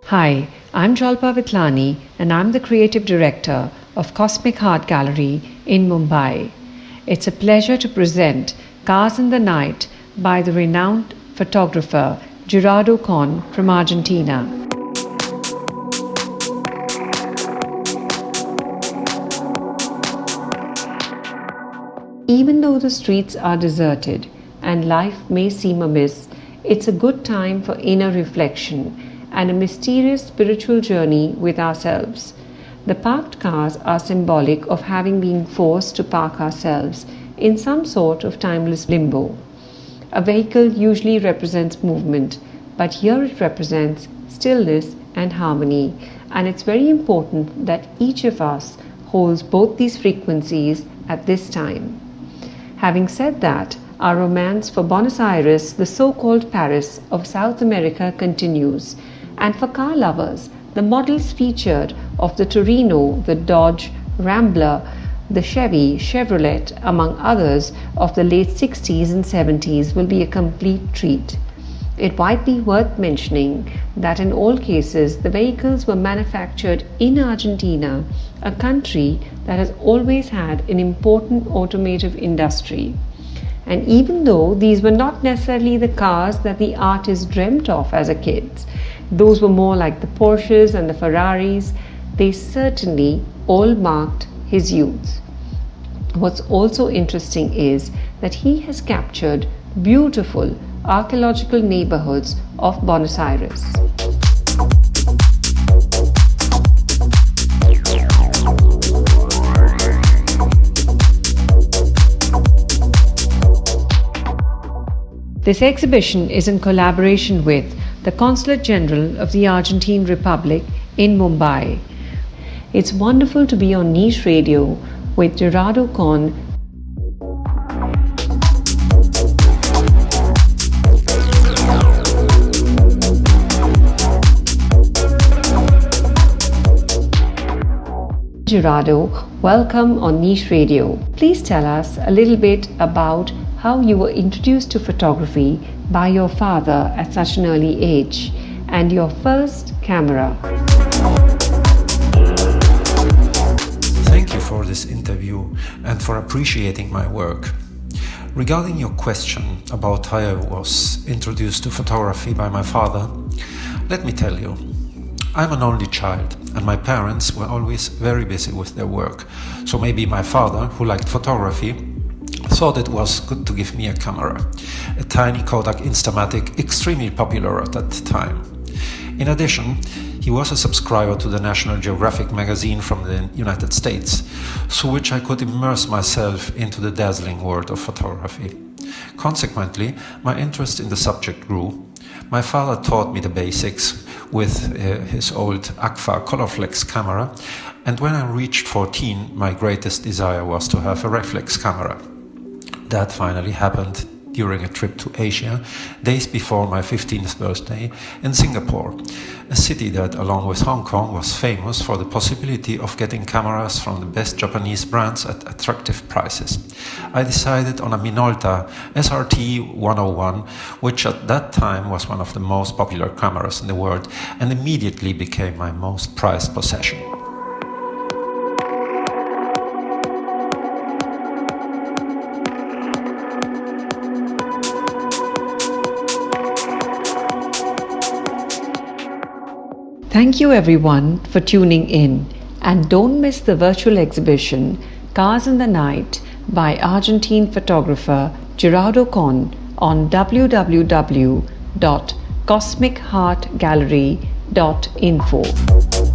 Hi, I'm Jalpa Vithalani and I'm the creative director of Cosmic Heart Gallery in Mumbai. It's a pleasure to present Cars in the Night by the renowned photographer Gerardo Korn from Argentina. Even though the streets are deserted and life may seem amiss, it's a good time for inner reflection and a mysterious spiritual journey with ourselves. The parked cars are symbolic of having been forced to park ourselves in some sort of timeless limbo. A vehicle usually represents movement, but here it represents stillness and harmony, and it's very important that each of us holds both these frequencies at this time. Having said that, our romance for Buenos Aires, the so-called Paris of South America, continues. And for car lovers, the models featured of the Torino, the Dodge, Rambler, the Chevy, Chevrolet, among others, of the late 60s and 70s will be a complete treat. It might be worth mentioning that in all cases, the vehicles were manufactured in Argentina, a country that has always had an important automotive industry. And even though these were not necessarily the cars that the artist dreamt of as a kid, those were more like the Porsches and the Ferraris, they certainly all marked his youth. What's also interesting is that he has captured beautiful archaeological neighborhoods of Buenos Aires. This exhibition is in collaboration with the Consulate General of the Argentine Republic in Mumbai. It's wonderful to be on Niche Radio with Gerardo Korn. Gerardo, welcome on Niche Radio. Please tell us a little bit about how you were introduced to photography by your father at such an early age and your first camera. Thank you for this interview and for appreciating my work. Regarding your question about how I was introduced to photography by my father, let me tell you, I'm an only child and my parents were always very busy with their work. So maybe my father, who liked photography, thought it was good to give me a camera, a tiny Kodak Instamatic, extremely popular at that time. In addition, he was a subscriber to the National Geographic magazine from the United States, through which I could immerse myself into the dazzling world of photography. Consequently, my interest in the subject grew. My father taught me the basics with his old Agfa Colorflex camera, and when I reached 14, my greatest desire was to have a reflex camera. That finally happened during a trip to Asia, days before my 15th birthday in Singapore, a city that, along with Hong Kong, was famous for the possibility of getting cameras from the best Japanese brands at attractive prices. I decided on a Minolta SRT 101, which at that time was one of the most popular cameras in the world and immediately became my most prized possession. Thank you everyone for tuning in, and don't miss the virtual exhibition Cars in the Night by Argentine photographer Gerardo Korn on www.cosmicheartgallery.info.